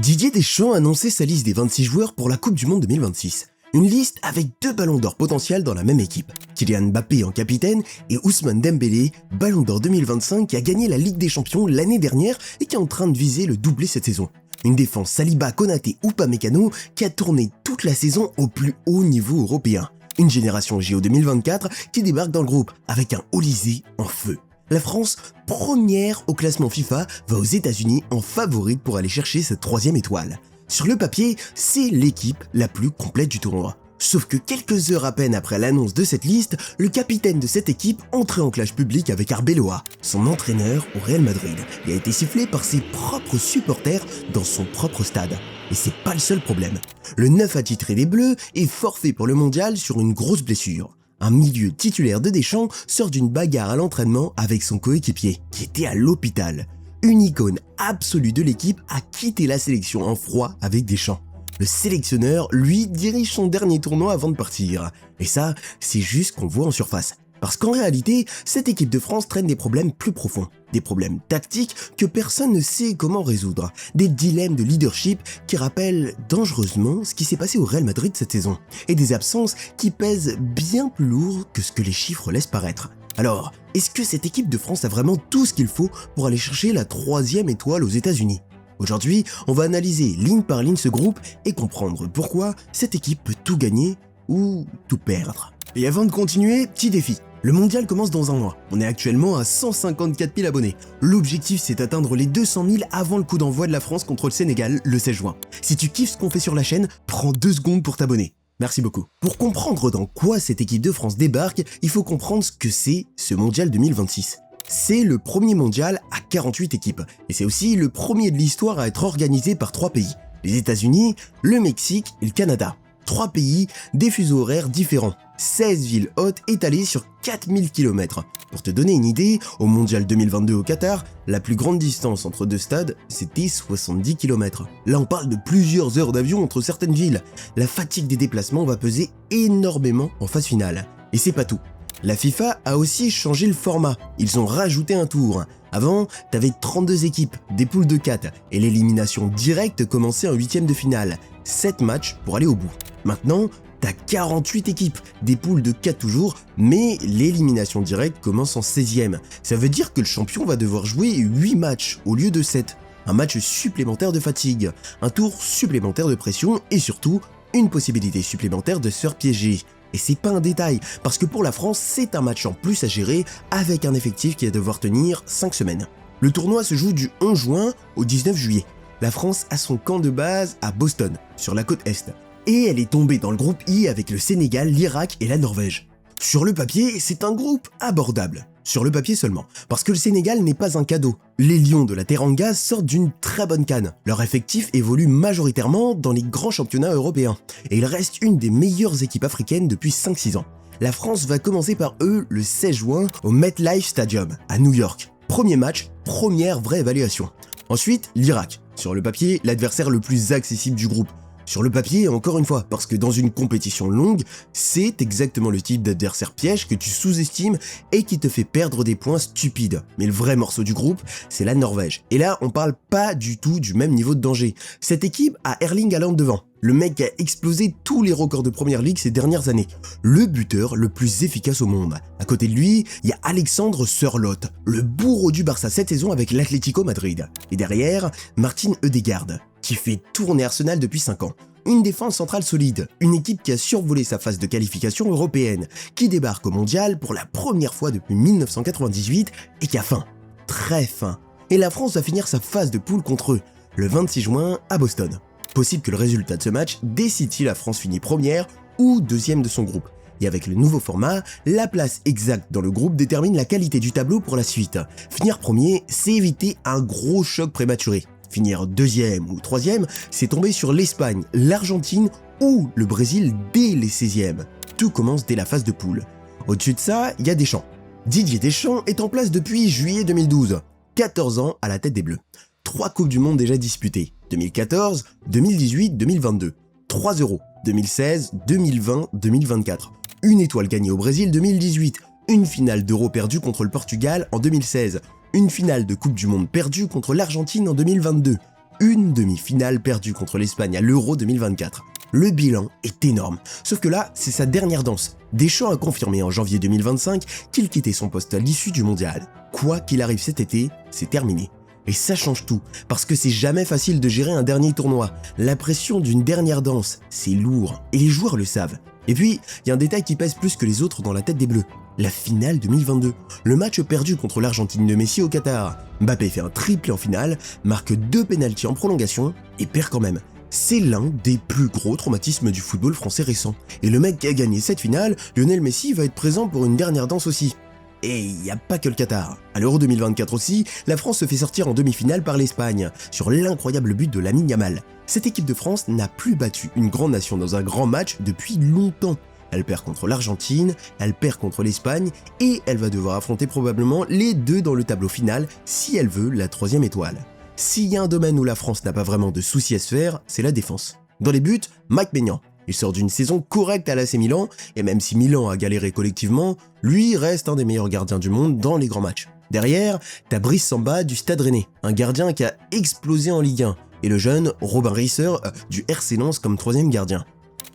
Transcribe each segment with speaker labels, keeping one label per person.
Speaker 1: Didier Deschamps a annoncé sa liste des 26 joueurs pour la Coupe du Monde 2026. Une liste avec 2 ballons d'or potentiels dans la même équipe. Kylian Mbappé en capitaine et Ousmane Dembélé, ballon d'or 2025 qui a gagné la Ligue des Champions l'année dernière et qui est en train de viser le doublé cette saison. Une défense Saliba, Konaté ou Upamecano qui a tourné toute la saison au plus haut niveau européen. Une génération JO 2024 qui débarque dans le groupe avec un Olysée en feu. La France, première au classement FIFA, va aux États-Unis en favorite pour aller chercher sa 3e étoile. Sur le papier, c'est l'équipe la plus complète du tournoi. Sauf que quelques heures à peine après l'annonce de cette liste, le capitaine de cette équipe entrait en clash public avec Arbeloa, son entraîneur au Real Madrid, et a été sifflé par ses propres supporters dans son propre stade. Et c'est pas le seul problème. Le 9 attitré des Bleus est forfait pour le mondial sur une grosse blessure. Un milieu titulaire de Deschamps sort d'une bagarre à l'entraînement avec son coéquipier, qui était à l'hôpital. Une icône absolue de l'équipe a quitté la sélection en froid avec Deschamps. Le sélectionneur, lui, dirige son dernier tournoi avant de partir. Et ça, c'est juste qu'on voit en surface. Parce qu'en réalité, cette équipe de France traîne des problèmes plus profonds. Des problèmes tactiques que personne ne sait comment résoudre. Des dilemmes de leadership qui rappellent dangereusement ce qui s'est passé au Real Madrid cette saison. Et des absences qui pèsent bien plus lourd que ce que les chiffres laissent paraître. Alors, est-ce que cette équipe de France a vraiment tout ce qu'il faut pour aller chercher la 3e étoile aux États-Unis ? Aujourd'hui, on va analyser ligne par ligne ce groupe et comprendre pourquoi cette équipe peut tout gagner ou tout perdre. Et avant de continuer, petit défi. Le mondial commence dans un mois. On est actuellement à 154 000 abonnés. L'objectif, c'est d'atteindre les 200 000 avant le coup d'envoi de la France contre le Sénégal le 16 juin. Si tu kiffes ce qu'on fait sur la chaîne, prends 2 secondes pour t'abonner. Merci beaucoup. Pour comprendre dans quoi cette équipe de France débarque, il faut comprendre ce que c'est ce mondial 2026. C'est le premier mondial à 48 équipes. Et c'est aussi le premier de l'histoire à être organisé par 3 pays. Les États-Unis, le Mexique et le Canada. 3 pays, des fuseaux horaires différents. 16 villes hôtes étalées sur 4000 km. Pour te donner une idée, au mondial 2022 au Qatar, la plus grande distance entre 2 stades, c'était 70 km. Là, on parle de plusieurs heures d'avion entre certaines villes. La fatigue des déplacements va peser énormément en phase finale. Et c'est pas tout. La FIFA a aussi changé le format. Ils ont rajouté un tour. Avant, t'avais 32 équipes, des poules de 4, et l'élimination directe commençait en 8e de finale. 7 matchs pour aller au bout. Maintenant, t'as 48 équipes, des poules de 4 toujours, mais l'élimination directe commence en 16e. Ça veut dire que le champion va devoir jouer 8 matchs au lieu de 7. Un match supplémentaire de fatigue, un tour supplémentaire de pression et surtout, une possibilité supplémentaire de se faire piéger. Et c'est pas un détail, parce que pour la France, c'est un match en plus à gérer avec un effectif qui va devoir tenir 5 semaines. Le tournoi se joue du 11 juin au 19 juillet. La France a son camp de base à Boston, sur la côte Est. Et elle est tombée dans le groupe I avec le Sénégal, l'Irak et la Norvège. Sur le papier, c'est un groupe abordable. Sur le papier seulement, parce que le Sénégal n'est pas un cadeau. Les Lions de la Teranga sortent d'une très bonne CAN. Leur effectif évolue majoritairement dans les grands championnats européens. Et il reste une des meilleures équipes africaines depuis 5-6 ans. La France va commencer par eux le 16 juin au MetLife Stadium, à New York. Premier match, première vraie évaluation. Ensuite, l'Irak. Sur le papier, l'adversaire le plus accessible du groupe. Sur le papier, encore une fois, parce que dans une compétition longue, c'est exactement le type d'adversaire piège que tu sous-estimes et qui te fait perdre des points stupides. Mais le vrai morceau du groupe, c'est la Norvège. Et là, on parle pas du tout du même niveau de danger. Cette équipe a Erling Haaland devant. Le mec qui a explosé tous les records de Première Ligue ces dernières années. Le buteur le plus efficace au monde. À côté de lui, il y a Alexandre Sørloth, le bourreau du Barça cette saison avec l'Atlético Madrid. Et derrière, Martin Ødegaard, qui fait tourner Arsenal depuis 5 ans. Une défense centrale solide, une équipe qui a survolé sa phase de qualification européenne, qui débarque au mondial pour la première fois depuis 1998 et qui a faim. Très faim. Et la France va finir sa phase de poule contre eux, le 26 juin à Boston. Possible que le résultat de ce match décide si la France finit première ou 2e de son groupe. Et avec le nouveau format, la place exacte dans le groupe détermine la qualité du tableau pour la suite. Finir premier, c'est éviter un gros choc prématuré. Finir 2e ou 3e, c'est tomber sur l'Espagne, l'Argentine ou le Brésil dès les 16e. Tout commence dès la phase de poule. Au-dessus de ça, il y a Deschamps. Didier Deschamps est en place depuis juillet 2012. 14 ans à la tête des Bleus. 3 Coupes du Monde déjà disputées. 2014, 2018, 2022. 3 Euros. 2016, 2020, 2024. Une étoile gagnée au Brésil 2018. Une finale d'Euro perdue contre le Portugal en 2016. Une finale de Coupe du Monde perdue contre l'Argentine en 2022. une demi-finale perdue contre l'Espagne à l'Euro 2024. Le bilan est énorme, sauf que là, c'est sa dernière danse. Deschamps a confirmé en janvier 2025 qu'il quittait son poste à l'issue du mondial. Quoi qu'il arrive cet été, c'est terminé. Et ça change tout, parce que c'est jamais facile de gérer un dernier tournoi. La pression d'une dernière danse, c'est lourd, et les joueurs le savent. Et puis, il y a un détail qui pèse plus que les autres dans la tête des Bleus. La finale 2022, le match perdu contre l'Argentine de Messi au Qatar. Mbappé fait un triplé en finale, marque 2 pénaltys en prolongation et perd quand même. C'est l'un des plus gros traumatismes du football français récent. Et le mec qui a gagné cette finale, Lionel Messi, va être présent pour une dernière danse aussi. Et il n'y a pas que le Qatar. À l'Euro 2024 aussi, la France se fait sortir en demi-finale par l'Espagne, sur l'incroyable but de Lamine Yamal. Cette équipe de France n'a plus battu une grande nation dans un grand match depuis longtemps. Elle perd contre l'Argentine, elle perd contre l'Espagne, et elle va devoir affronter probablement les deux dans le tableau final si elle veut la 3e étoile. S'il y a un domaine où la France n'a pas vraiment de soucis à se faire, c'est la défense. Dans les buts, Mike Maignan. Il sort d'une saison correcte à l'AC Milan, et même si Milan a galéré collectivement, lui reste un des meilleurs gardiens du monde dans les grands matchs. Derrière, t'as Brice Samba du Stade Rennais, un gardien qui a explosé en Ligue 1, et le jeune Robin Riser du RC Lens comme 3e gardien.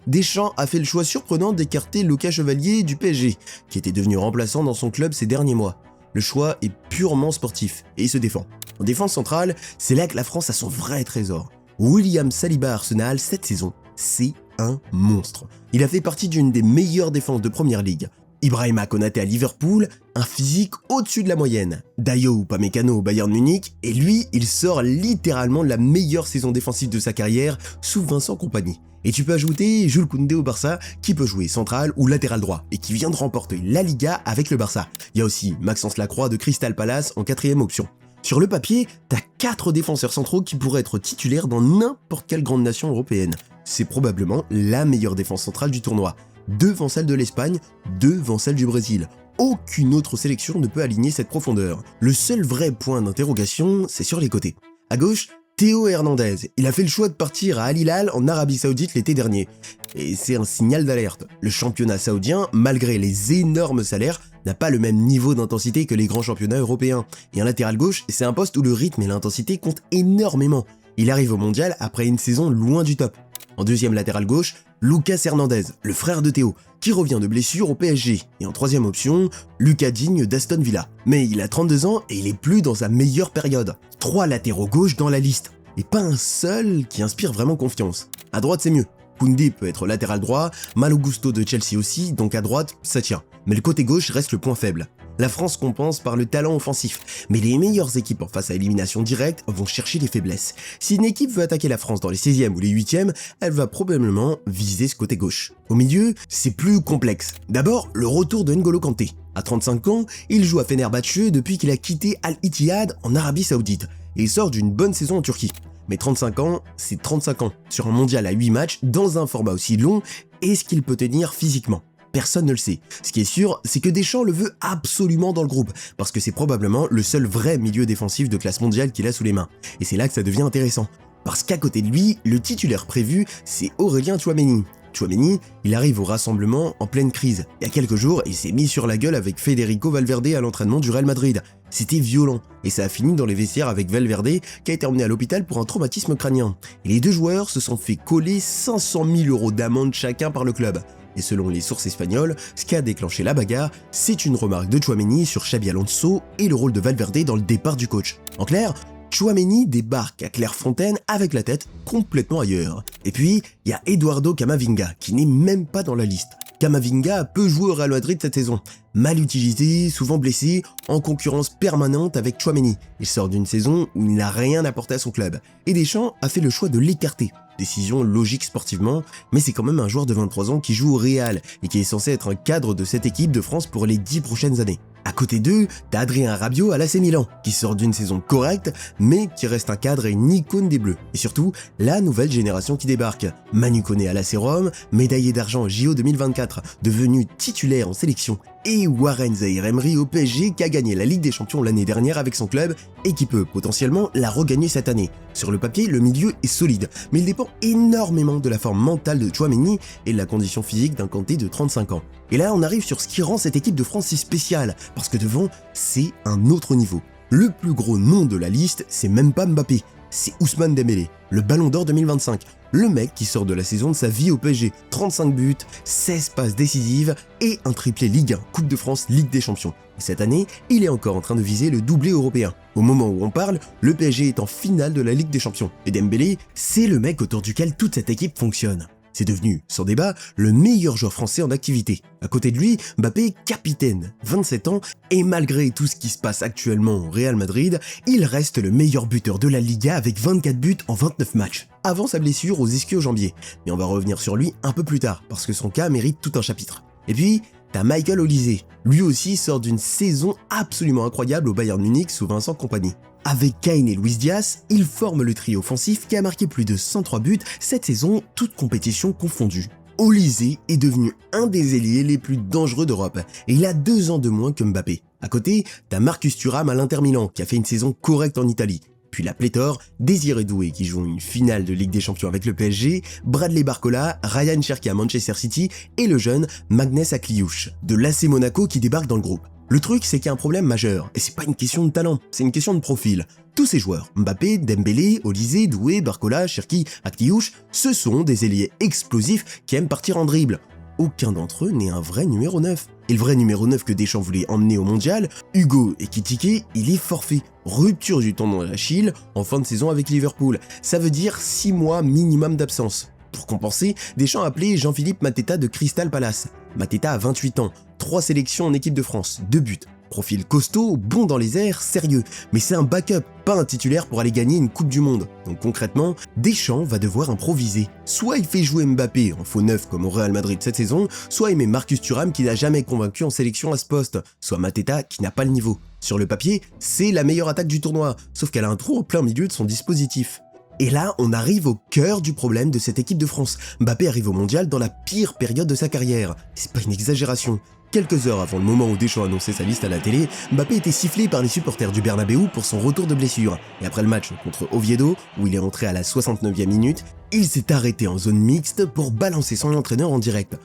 Speaker 1: Deschamps a fait le choix surprenant d'écarter Lucas Chevalier du PSG, qui était devenu remplaçant dans son club ces derniers mois. Le choix est purement sportif, et il se défend. En défense centrale, c'est là que la France a son vrai trésor. William Saliba à Arsenal cette saison, c'est un monstre. Il a fait partie d'une des meilleures défenses de Première Ligue. Ibrahima Konaté à Liverpool, un physique au-dessus de la moyenne. Dayo Upamecano au Bayern Munich, et lui, il sort littéralement la meilleure saison défensive de sa carrière sous Vincent Kompany. Et tu peux ajouter Jules Koundé au Barça, qui peut jouer central ou latéral droit, et qui vient de remporter la Liga avec le Barça. Il y a aussi Maxence Lacroix de Crystal Palace en 4e option. Sur le papier, t'as 4 défenseurs centraux qui pourraient être titulaires dans n'importe quelle grande nation européenne. C'est probablement la meilleure défense centrale du tournoi. Devant celle de l'Espagne, devant celle du Brésil. Aucune autre sélection ne peut aligner cette profondeur. Le seul vrai point d'interrogation, c'est sur les côtés. À gauche, Théo Hernandez. Il a fait le choix de partir à Al Hilal en Arabie Saoudite l'été dernier. Et c'est un signal d'alerte. Le championnat saoudien, malgré les énormes salaires, n'a pas le même niveau d'intensité que les grands championnats européens. Et un latéral gauche, c'est un poste où le rythme et l'intensité comptent énormément. Il arrive au mondial après une saison loin du top. En deuxième latéral gauche, Lucas Hernandez, le frère de Théo, qui revient de blessure au PSG. Et en 3e option, Lucas Digne d'Aston Villa. Mais il a 32 ans et il est plus dans sa meilleure période. 3 latéraux gauche dans la liste. Et pas un seul qui inspire vraiment confiance. À droite, c'est mieux. Koundé peut être latéral droit, Malo Gusto de Chelsea aussi, donc à droite, ça tient. Mais le côté gauche reste le point faible. La France compense par le talent offensif, mais les meilleures équipes en face à élimination directe vont chercher les faiblesses. Si une équipe veut attaquer la France dans les 16e ou les 8e, elle va probablement viser ce côté gauche. Au milieu, c'est plus complexe. D'abord, le retour de N'Golo Kanté. À 35 ans, il joue à Fenerbahçe depuis qu'il a quitté Al-Ittihad en Arabie Saoudite, et il sort d'une bonne saison en Turquie. Mais 35 ans, c'est 35 ans. Sur un mondial à 8 matchs, dans un format aussi long, est-ce qu'il peut tenir physiquement ? Personne ne le sait. Ce qui est sûr, c'est que Deschamps le veut absolument dans le groupe, parce que c'est probablement le seul vrai milieu défensif de classe mondiale qu'il a sous les mains. Et c'est là que ça devient intéressant. Parce qu'à côté de lui, le titulaire prévu, c'est Aurélien Tchouaméni. Tchouaméni, il arrive au rassemblement en pleine crise. Il y a quelques jours, il s'est mis sur la gueule avec Federico Valverde à l'entraînement du Real Madrid. C'était violent, et ça a fini dans les vestiaires avec Valverde, qui a été emmené à l'hôpital pour un traumatisme crânien. Et les deux joueurs se sont fait coller 500 000 € d'amende chacun par le club. Et selon les sources espagnoles, ce qui a déclenché la bagarre, c'est une remarque de Tchouaméni sur Xabi Alonso et le rôle de Valverde dans le départ du coach. En clair, Tchouaméni débarque à Clairefontaine avec la tête complètement ailleurs. Et puis, il y a Eduardo Camavinga, qui n'est même pas dans la liste. Camavinga a peu joué au Real Madrid cette saison. Mal utilisé, souvent blessé, en concurrence permanente avec Tchouaméni. Il sort d'une saison où il n'a rien apporté à son club. Et Deschamps a fait le choix de l'écarter. Décision logique sportivement, mais c'est quand même un joueur de 23 ans qui joue au Real et qui est censé être un cadre de cette équipe de France pour les 10 prochaines années. À côté d'eux, t'as Adrien Rabiot à l'AC Milan, qui sort d'une saison correcte, mais qui reste un cadre et une icône des Bleus. Et surtout, la nouvelle génération qui débarque. Manu Koné à l'AC Rome, médaillé d'argent au JO 2024, devenu titulaire en sélection. Et Warren Zaïre-Emery au PSG qui a gagné la Ligue des Champions l'année dernière avec son club et qui peut potentiellement la regagner cette année. Sur le papier, le milieu est solide, mais il dépend énormément de la forme mentale de Tchouaméni et de la condition physique d'un Kanté de 35 ans. Et là, on arrive sur ce qui rend cette équipe de France si spéciale, parce que devant, c'est un autre niveau. Le plus gros nom de la liste, c'est même pas Mbappé. c'est Ousmane Dembélé, le Ballon d'Or 2025. Le mec qui sort de la saison de sa vie au PSG, 35 buts, 16 passes décisives et un triplé Ligue 1, Coupe de France, Ligue des Champions. Et cette année, il est encore en train de viser le doublé européen. Au moment où on parle, le PSG est en finale de la Ligue des Champions. Et Dembélé, c'est le mec autour duquel toute cette équipe fonctionne. C'est devenu, sans débat, le meilleur joueur français en activité. À côté de lui, Mbappé est capitaine, 27 ans, et malgré tout ce qui se passe actuellement au Real Madrid, il reste le meilleur buteur de la Liga avec 24 buts en 29 matchs, avant sa blessure aux ischio-jambiers. Mais on va revenir sur lui un peu plus tard, parce que son cas mérite tout un chapitre. Et puis, t'as Michael Olise. Lui aussi sort d'une saison absolument incroyable au Bayern Munich sous Vincent Kompany. Avec Kane et Luis Diaz, ils forment le trio offensif qui a marqué plus de 103 buts cette saison, toutes compétitions confondues. Olise est devenu un des ailiers les plus dangereux d'Europe et il a 2 ans de moins que Mbappé. À côté, t'as Marcus Thuram à l'Inter Milan qui a fait une saison correcte en Italie. Puis la pléthore, Désiré Doué qui joue une finale de Ligue des Champions avec le PSG, Bradley Barcola, Ryan Cherki à Manchester City et le jeune Magnès Akliouche de l'AC Monaco qui débarque dans le groupe. Le truc, c'est qu'il y a un problème majeur, et c'est pas une question de talent, c'est une question de profil. Tous ces joueurs, Mbappé, Dembélé, Olise, Doué, Barcola, Cherki, Akliouche, ce sont des ailiers explosifs qui aiment partir en dribble. Aucun d'entre eux n'est un vrai numéro 9. Et le vrai numéro 9 que Deschamps voulait emmener au mondial, Hugo Ekitike, il est forfait. Rupture du tendon d'Achille en fin de saison avec Liverpool. Ça veut dire 6 mois minimum d'absence. Pour compenser, Deschamps a appelé Jean-Philippe Mateta de Crystal Palace. Mateta a 28 ans, 3 sélections en équipe de France, 2 buts. Profil costaud, bon dans les airs, sérieux, mais c'est un backup, pas un titulaire pour aller gagner une Coupe du Monde. Donc concrètement, Deschamps va devoir improviser. Soit il fait jouer Mbappé en faux neuf comme au Real Madrid cette saison, soit il met Marcus Thuram qui n'a jamais convaincu en sélection à ce poste, soit Mateta qui n'a pas le niveau. Sur le papier, c'est la meilleure attaque du tournoi, sauf qu'elle a un trou en plein milieu de son dispositif. Et là, on arrive au cœur du problème de cette équipe de France. Mbappé arrive au mondial dans la pire période de sa carrière. C'est pas une exagération. Quelques heures avant le moment où Deschamps annonçait sa liste à la télé, Mbappé était sifflé par les supporters du Bernabéu pour son retour de blessure. Et après le match contre Oviedo, où il est entré à la 69e minute, il s'est arrêté en zone mixte pour balancer son entraîneur en direct.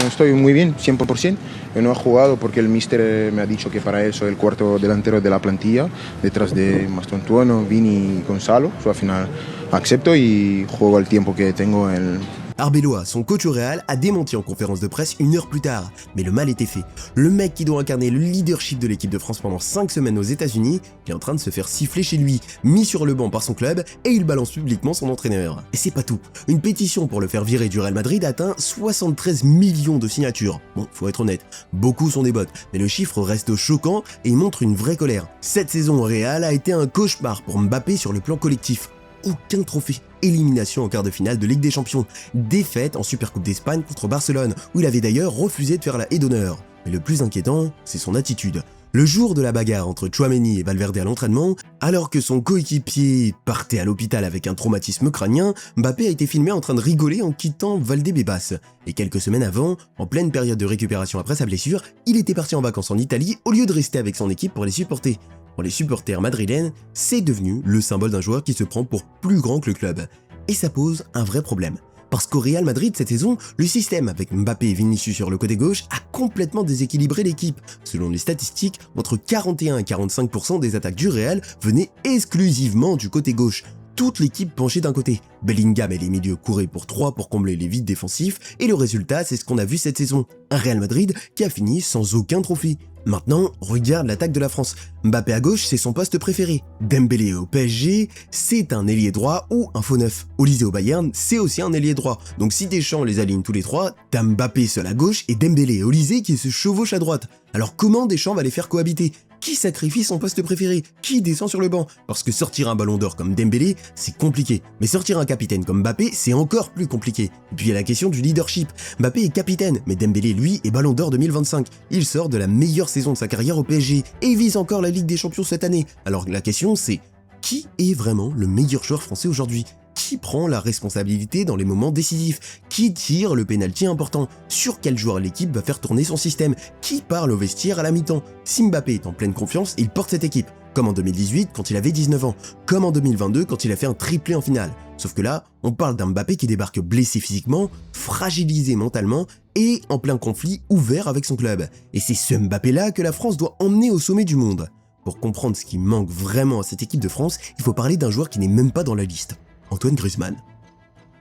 Speaker 2: Estoy muy bien, 100%. No he jugado porque el míster me ha dicho que para él soy el cuarto delantero de la plantilla, detrás de Mastantuono, Vini y Gonzalo. Al final acepto y juego el tiempo que tengo en...
Speaker 1: Arbeloa, son coach au Real, a démenti en conférence de presse 1 heure plus tard. Mais le mal était fait. Le mec qui doit incarner le leadership de l'équipe de France pendant 5 semaines aux États-Unis est en train de se faire siffler chez lui, mis sur le banc par son club, et il balance publiquement son entraîneur. Et c'est pas tout. Une pétition pour le faire virer du Real Madrid atteint 73 millions de signatures. Bon, faut être honnête, beaucoup sont des bots, mais le chiffre reste choquant et il montre une vraie colère. Cette saison au Real a été un cauchemar pour Mbappé sur le plan collectif. Aucun trophée, élimination en quart de finale de Ligue des Champions, défaite en Supercoupe d'Espagne contre Barcelone, où il avait d'ailleurs refusé de faire la haie d'honneur. Mais le plus inquiétant, c'est son attitude. Le jour de la bagarre entre Tchouaméni et Valverde à l'entraînement, alors que son coéquipier partait à l'hôpital avec un traumatisme crânien, Mbappé a été filmé en train de rigoler en quittant Valdebebas. Et quelques semaines avant, en pleine période de récupération après sa blessure, il était parti en vacances en Italie au lieu de rester avec son équipe pour les supporter. Pour les supporters madrilènes, c'est devenu le symbole d'un joueur qui se prend pour plus grand que le club. Et ça pose un vrai problème. Parce qu'au Real Madrid cette saison, le système avec Mbappé et Vinicius sur le côté gauche a complètement déséquilibré l'équipe. Selon les statistiques, entre 41 et 45% des attaques du Real venaient exclusivement du côté gauche. Toute l'équipe penchait d'un côté. Bellingham et les milieux couraient pour 3 pour combler les vides défensifs, et le résultat, c'est ce qu'on a vu cette saison. Un Real Madrid qui a fini sans aucun trophée. Maintenant, regarde l'attaque de la France. Mbappé à gauche, c'est son poste préféré. Dembélé au PSG, c'est un ailier droit ou un faux neuf. Olise au Bayern, c'est aussi un ailier droit. Donc si Deschamps les aligne tous les trois, t'as Mbappé seul à gauche et Dembélé et Olise qui se chevauchent à droite. Alors comment Deschamps va les faire cohabiter ? Qui sacrifie son poste préféré? Qui descend sur le banc? Parce que sortir un ballon d'or comme Dembélé, c'est compliqué. Mais sortir un capitaine comme Mbappé, c'est encore plus compliqué. Et puis il y a la question du leadership. Mbappé est capitaine, mais Dembélé, lui, est ballon d'or 2025. Il sort de la meilleure saison de sa carrière au PSG et il vise encore la Ligue des Champions cette année. Alors la question c'est, qui est vraiment le meilleur joueur français aujourd'hui? Qui prend la responsabilité dans les moments décisifs? Qui tire le pénalty important? Sur quel joueur l'équipe va faire tourner son système? Qui parle au vestiaire à la mi-temps? Si Mbappé est en pleine confiance, il porte cette équipe. Comme en 2018 quand il avait 19 ans. Comme en 2022 quand il a fait un triplé en finale. Sauf que là, on parle d'un Mbappé qui débarque blessé physiquement, fragilisé mentalement et en plein conflit ouvert avec son club. Et c'est ce Mbappé-là que la France doit emmener au sommet du monde. Pour comprendre ce qui manque vraiment à cette équipe de France, il faut parler d'un joueur qui n'est même pas dans la liste, Antoine Griezmann.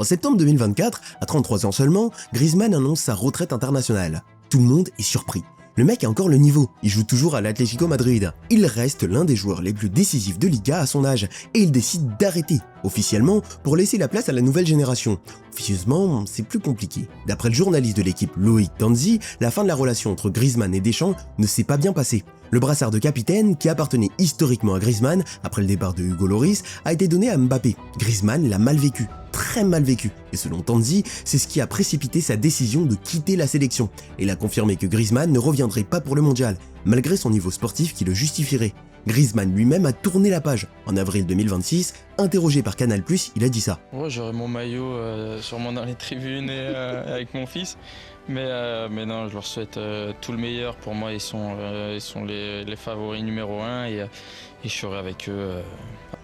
Speaker 1: En septembre 2024, à 33 ans seulement, Griezmann annonce sa retraite internationale. Tout le monde est surpris. Le mec a encore le niveau, il joue toujours à l'Atlético Madrid. Il reste l'un des joueurs les plus décisifs de Liga à son âge et il décide d'arrêter, officiellement, pour laisser la place à la nouvelle génération. Officieusement, c'est plus compliqué. D'après le journaliste de l'équipe Loïc Tanzi, la fin de la relation entre Griezmann et Deschamps ne s'est pas bien passée. Le brassard de capitaine, qui appartenait historiquement à Griezmann après le départ de Hugo Lloris, a été donné à Mbappé. Griezmann l'a mal vécu, très mal vécu, et selon Tanzi, c'est ce qui a précipité sa décision de quitter la sélection. Il a confirmé que Griezmann ne reviendrait pas pour le mondial, malgré son niveau sportif qui le justifierait. Griezmann lui-même a tourné la page. En avril 2026, interrogé par Canal+, il a dit ça.
Speaker 3: Ouais, j'aurai mon maillot sûrement dans les tribunes et avec mon fils. Mais non, je leur souhaite tout le meilleur. Pour moi, ils sont les favoris numéro 1 et je serai avec eux.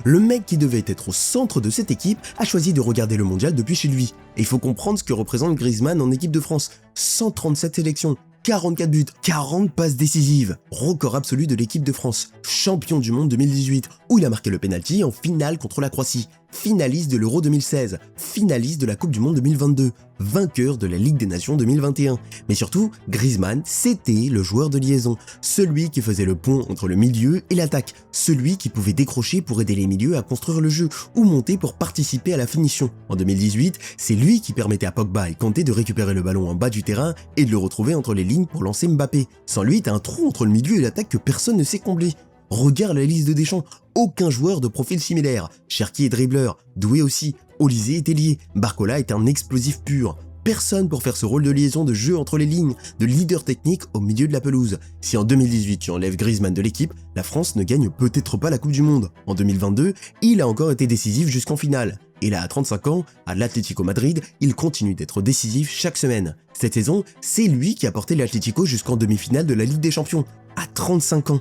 Speaker 1: Le mec qui devait être au centre de cette équipe a choisi de regarder le mondial depuis chez lui. Et il faut comprendre ce que représente Griezmann en équipe de France. 137 sélections, 44 buts, 40 passes décisives, record absolu de l'équipe de France, champion du monde 2018, où il a marqué le penalty en finale contre la Croatie, finaliste de l'Euro 2016, finaliste de la Coupe du Monde 2022, vainqueur de la Ligue des Nations 2021. Mais surtout, Griezmann, c'était le joueur de liaison, celui qui faisait le pont entre le milieu et l'attaque, celui qui pouvait décrocher pour aider les milieux à construire le jeu ou monter pour participer à la finition. En 2018, c'est lui qui permettait à Pogba et Kanté de récupérer le ballon en bas du terrain et de le retrouver entre les lignes pour lancer Mbappé. Sans lui, t'as un trou entre le milieu et l'attaque que personne ne sait combler. Regarde la liste de Deschamps, aucun joueur de profil similaire. Cherki est dribbleur, Doué aussi, Olysée est ailier, Barcola est un explosif pur. Personne pour faire ce rôle de liaison de jeu entre les lignes, de leader technique au milieu de la pelouse. Si en 2018 tu enlèves Griezmann de l'équipe, la France ne gagne peut-être pas la Coupe du Monde. En 2022, il a encore été décisif jusqu'en finale. Et là, à 35 ans, à l'Atlético Madrid, il continue d'être décisif chaque semaine. Cette saison, c'est lui qui a porté l'Atlético jusqu'en demi-finale de la Ligue des Champions, à 35 ans.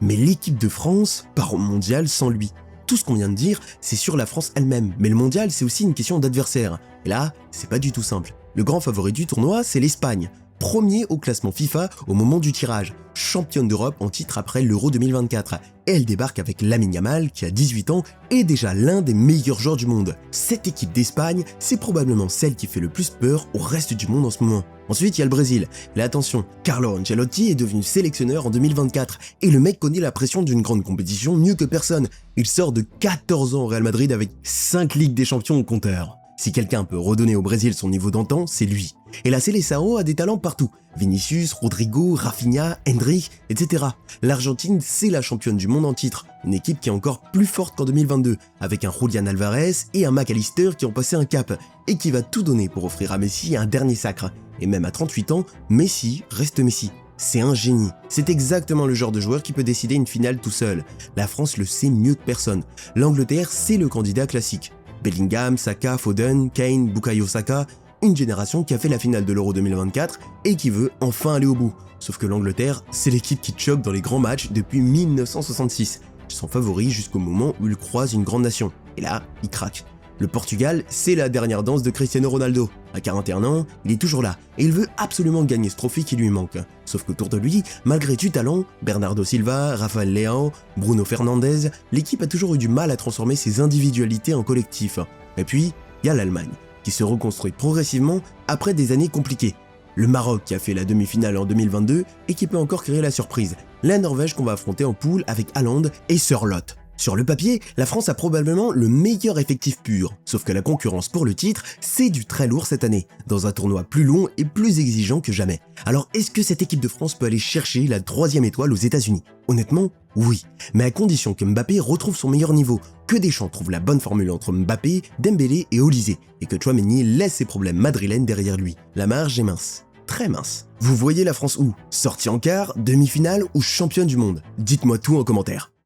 Speaker 1: Mais l'équipe de France part au mondial sans lui. Tout ce qu'on vient de dire, c'est sur la France elle-même. Mais le mondial, c'est aussi une question d'adversaire. Et là, c'est pas du tout simple. Le grand favori du tournoi, c'est l'Espagne. Premier au classement FIFA au moment du tirage. Championne d'Europe en titre après l'Euro 2024. Et elle débarque avec Lamine Yamal, qui a 18 ans, et déjà l'un des meilleurs joueurs du monde. Cette équipe d'Espagne, c'est probablement celle qui fait le plus peur au reste du monde en ce moment. Ensuite, il y a le Brésil. Mais attention, Carlo Ancelotti est devenu sélectionneur en 2024 et le mec connaît la pression d'une grande compétition mieux que personne. Il sort de 14 ans au Real Madrid avec 5 Ligues des Champions au compteur. Si quelqu'un peut redonner au Brésil son niveau d'antan, c'est lui. Et la Seleção a des talents partout. Vinicius, Rodrigo, Rafinha, Endrick, etc. L'Argentine, c'est la championne du monde en titre. Une équipe qui est encore plus forte qu'en 2022, avec un Julián Alvarez et un McAllister qui ont passé un cap, et qui va tout donner pour offrir à Messi un dernier sacre. Et même à 38 ans, Messi reste Messi. C'est un génie. C'est exactement le genre de joueur qui peut décider une finale tout seul. La France le sait mieux que personne. L'Angleterre, c'est le candidat classique. Bellingham, Saka, Foden, Kane, Bukayo Saka, une génération qui a fait la finale de l'Euro 2024 et qui veut enfin aller au bout. Sauf que l'Angleterre, c'est l'équipe qui choque dans les grands matchs depuis 1966. Ils sont favoris jusqu'au moment où ils croisent une grande nation. Et là, ils craquent. Le Portugal, c'est la dernière danse de Cristiano Ronaldo. À 41 ans, il est toujours là et il veut absolument gagner ce trophée qui lui manque. Sauf qu'autour de lui, malgré du talent, Bernardo Silva, Rafael Leão, Bruno Fernandes, l'équipe a toujours eu du mal à transformer ses individualités en collectif. Et puis, il y a l'Allemagne, qui se reconstruit progressivement après des années compliquées. Le Maroc qui a fait la demi-finale en 2022 et qui peut encore créer la surprise. La Norvège qu'on va affronter en poule avec Haaland et Sørloth. Sur le papier, la France a probablement le meilleur effectif pur, sauf que la concurrence pour le titre, c'est du très lourd cette année, dans un tournoi plus long et plus exigeant que jamais. Alors est-ce que cette équipe de France peut aller chercher la 3e étoile aux États-Unis? Honnêtement, oui, mais à condition que Mbappé retrouve son meilleur niveau, que Deschamps trouve la bonne formule entre Mbappé, Dembélé et Olysée, et que Tchouaméni laisse ses problèmes madrilènes derrière lui. La marge est mince. Très mince. Vous voyez la France où? Sortie en quart, demi-finale ou championne du monde? Dites-moi tout en commentaire.